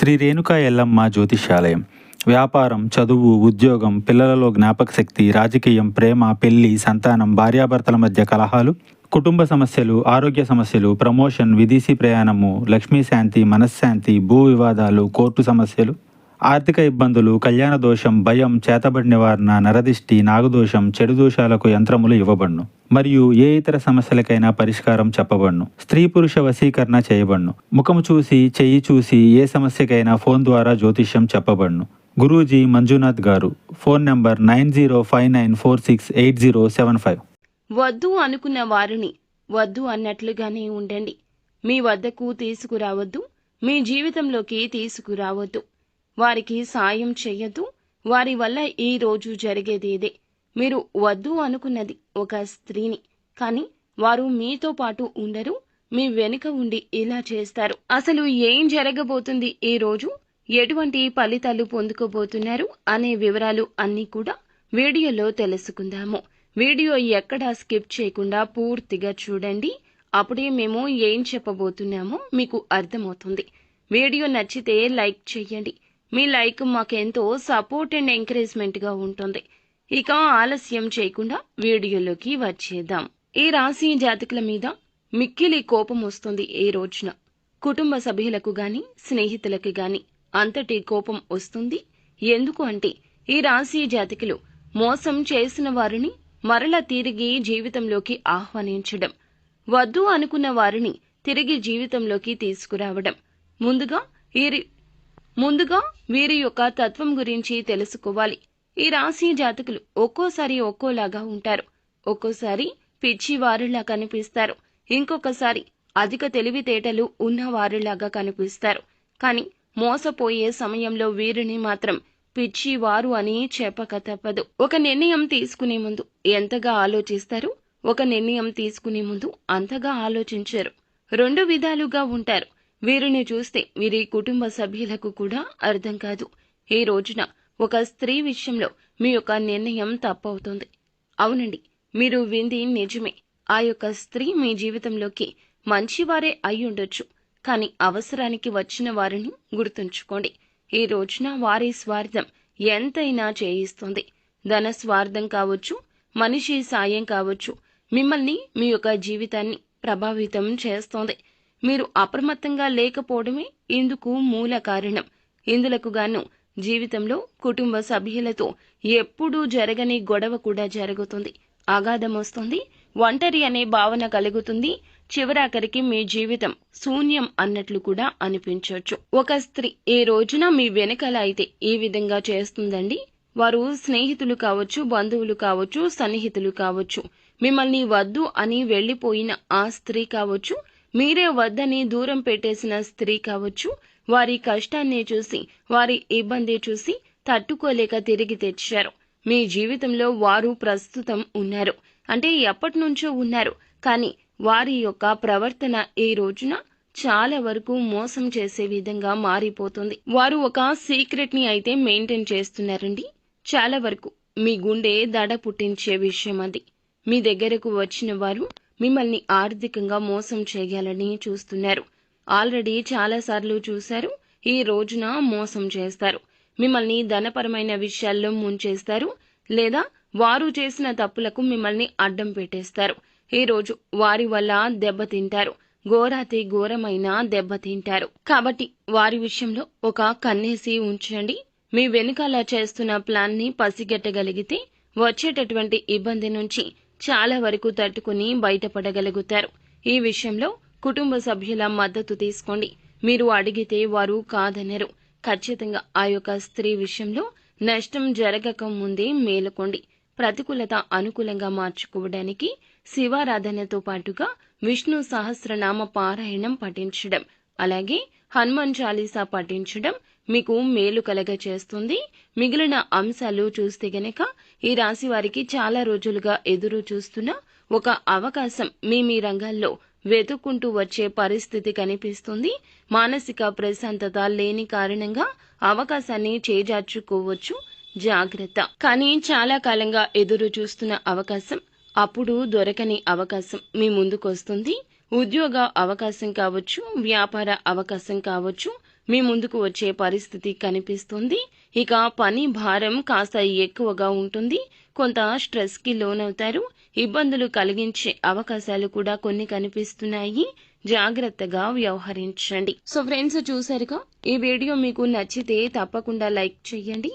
శ్రీ రేణుకా ఎల్లమ్మ జ్యోతిష్యాలయం. వ్యాపారం, చదువు, ఉద్యోగం, పిల్లలలో జ్ఞాపకశక్తి, రాజకీయం, ప్రేమ, పెళ్లి, సంతానం, భార్యాభర్తల మధ్య కలహాలు, కుటుంబ సమస్యలు, ఆరోగ్య సమస్యలు, ప్రమోషన్, విదేశీ ప్రయాణము, లక్ష్మీ శాంతి, మనశ్శాంతి, భూ వివాదాలు, కోర్టు సమస్యలు, ఆర్థిక ఇబ్బందులు, కళ్యాణ దోషం, భయం, చేతబడి నివారణ, నరదిష్టి, నాగదోషం, చెడు దోషాలకు యంత్రములు ఇవ్వబడును. మరియు ఏ ఇతర సమస్యలకైనా పరిష్కారం చెప్పబడును. స్త్రీ పురుష వశీకరణ చేయబడును. ముఖము చూసి, చెయ్యి చూసి ఏ సమస్యకైనా ఫోన్ ద్వారా జ్యోతిష్యం చెప్పబడును. గురూజీ మంజునాథ్ గారు. Phone number 9059468075. వద్దు అనుకున్న వారిని వద్దు అన్నట్లుగానే ఉండండి. మీ వద్దకు తీసుకురావద్దు, మీ జీవితంలోకి తీసుకురావద్దు. వారికి సాయం చెయ్యొద్దు. వారి వల్ల ఈ రోజు జరిగేదేదే. మీరు వద్దు అనుకున్నది ఒక స్త్రీని, కానీ వారు మీతో పాటు ఉండరు, మీ వెనుక ఉండి ఇలా చేస్తారు. అసలు ఏం జరగబోతుంది ఈ రోజు, ఎటువంటి ఫలితాలు పొందుకోబోతున్నారు అనే వివరాలు అన్నీ కూడా వీడియోలో తెలుసుకుందాము. వీడియో ఎక్కడా స్కిప్ చేయకుండా పూర్తిగా చూడండి. అప్పుడే మేము ఏం చెప్పబోతున్నామో మీకు అర్థమవుతుంది. వీడియో నచ్చితే లైక్ చేయండి. మీ లైక్ మాకెంతో సపోర్ట్ అండ్ ఎంకరేజ్మెంట్గా ఉంటుంది. ఇక ఆలస్యం చేయకుండా వీడియోలోకి వచ్చేద్దాం. ఈ రాశి జాతకుల మీద మిక్కిలి కోపం వస్తుంది ఈ రోజున. కుటుంబ సభ్యులకు గాని, స్నేహితులకు గాని అంతటి కోపం వస్తుంది. ఎందుకు అంటే ఈ రాశి జాతకులు మోసం చేసిన వారిని మరల తిరిగి జీవితంలోకి ఆహ్వానించడం, వద్దు అనుకున్న వారిని తిరిగి జీవితంలోకి తీసుకురావడం. ముందుగా వీరి యొక్క తత్వం గురించి తెలుసుకోవాలి. ఈ రాశి జాతకులు ఒక్కోసారి ఒక్కోలాగా ఉంటారు. ఒక్కోసారి పిచ్చివారిలా కనిపిస్తారు, ఇంకొకసారి అధిక తెలివితేటలు ఉన్నవారిలాగా కనిపిస్తారు. కానీ మోసపోయే సమయంలో వీరిని మాత్రం పిచ్చివారు అని చెప్పక తప్పదు. ఒక నిర్ణయం తీసుకునే ముందు ఎంతగా ఆలోచిస్తారు, ఒక నిర్ణయం తీసుకునే ముందు అంతగా ఆలోచించరు. రెండు విధాలుగా ఉంటారు. వీరిని చూస్తే వీరి కుటుంబ సభ్యులకు కూడా అర్థం కాదు. ఈ రోజున ఒక స్త్రీ విషయంలో మీ యొక్క నిర్ణయం తప్పవుతుంది. అవునండి, మీరు వింది నిజమే. ఆ యొక్క స్త్రీ మీ జీవితంలోకి మంచివారే అయ్యుండొచ్చు, కానీ అవసరానికి వచ్చిన వారిని గుర్తుంచుకోండి. ఈ రోజున వారి స్వార్థం ఎంతైనా చేయిస్తుంది. ధన స్వార్థం కావచ్చు, మనిషి సాయం కావచ్చు, మిమ్మల్ని, మీ యొక్క జీవితాన్ని ప్రభావితం చేస్తోంది. మీరు అప్రమత్తంగా లేకపోవడమే ఇందుకు మూల కారణం. ఇందులకు గాను జీవితంలో కుటుంబ సభ్యులతో ఎప్పుడూ జరగని గొడవ కూడా జరుగుతుంది. అగాధం వస్తుంది, ఒంటరి అనే భావన కలుగుతుంది. చివరాఖరికి మీ జీవితం శూన్యం అన్నట్లు కూడా అనిపించవచ్చు. ఒక స్త్రీ ఏ రోజున మీ వెనకాల అయితే ఈ విధంగా చేస్తుందండి. వారు స్నేహితులు కావచ్చు, బంధువులు కావచ్చు, సన్నిహితులు కావచ్చు, మిమ్మల్ని వద్దు అని వెళ్లిపోయిన ఆ స్త్రీ కావచ్చు, మీరే వద్దని దూరం పెట్టేసిన స్త్రీ కావచ్చు, వారి కష్టాన్ని చూసి, వారి ఇబ్బంది చూసి తట్టుకోలేక తిరిగి తెచ్చారు. మీ జీవితంలో వారు ప్రస్తుతం ఉన్నారు, అంటే ఎప్పటి నుంచో ఉన్నారు. కానీ వారి యొక్క ప్రవర్తన ఈ రోజున చాలా వరకు మోసం చేసే విధంగా మారిపోతుంది. వారు ఒక సీక్రెట్ ని అయితే మెయింటైన్ చేస్తున్నారండి. చాలా వరకు మీ గుండె దడ పుట్టించే విషయం అది. మీ దగ్గరకు వచ్చిన వారు మిమ్మల్ని ఆర్థికంగా మోసం చేయాలని చూస్తున్నారు. ఆల్రెడీ చాలాసార్లు చూశారు. ఈ రోజున మోసం చేస్తారు. మిమ్మల్ని ధనపరమైన విషయాల్లో ముంచేస్తారు, లేదా వారు చేసిన తప్పులకు మిమ్మల్ని అడ్డం పెట్టేస్తారు. ఈ రోజు వారి వల్ల దెబ్బతింటారు. ఘోరాతి ఘోరమైన దెబ్బతింటారు. కాబట్టి వారి విషయంలో ఒక కన్నేసి ఉంచండి. మీ వెనుకాల చేస్తున్న ప్లాన్ ని పసిగట్టగలిగితే వచ్చేటటువంటి ఇబ్బంది నుంచి చాలా వరకు తట్టుకుని బయటపడగలుగుతారు. ఈ విషయంలో కుటుంబ సభ్యుల మద్దతు తీసుకోండి. మీరు అడిగితే వారు కాదనరు. ఖచ్చితంగా ఆ యొక్క స్త్రీ విషయంలో నష్టం జరగక ముందే మేలుకోండి. ప్రతికూలత అనుకూలంగా మార్చుకోవడానికి శివారాధనతో పాటుగా విష్ణు సహస్రనామ పారాయణం పఠించడం, అలాగే హనుమాన్ చాలీసా పఠించడం మీకు మేలు కలగ చేస్తుంది. మిగిలిన అంశాలు చూస్తే గనక ఈ రాశి వారికి చాలా రోజులుగా ఎదురు చూస్తున్న ఒక అవకాశం మీ రంగాల్లో వెతుక్కుంటూ వచ్చే పరిస్థితి కనిపిస్తుంది. మానసిక ప్రశాంతత లేని కారణంగా అవకాశాన్ని చేజార్చుకోవచ్చు. జాగ్రత్త. కానీ చాలా కాలంగా ఎదురు చూస్తున్న అవకాశం, అప్పుడు దొరకని అవకాశం మీ ముందుకొస్తుంది. ఉద్యోగ అవకాశం కావచ్చు, వ్యాపార అవకాశం కావచ్చు, మీ ముందుకు వచ్చే పరిస్థితి కనిపిస్తుంది. ఇక పని భారం కాస్త ఎక్కువగా ఉంటుంది. కొంత స్ట్రెస్ కి లోనవుతారు. ఇబ్బందులు కలిగించే అవకాశాలు కూడా కొన్ని కనిపిస్తున్నాయి. జాగ్రత్తగా వ్యవహరించండి. సో ఫ్రెండ్స్, చూసారుగా, ఈ వీడియో మీకు నచ్చితే తప్పకుండా లైక్ చేయండి.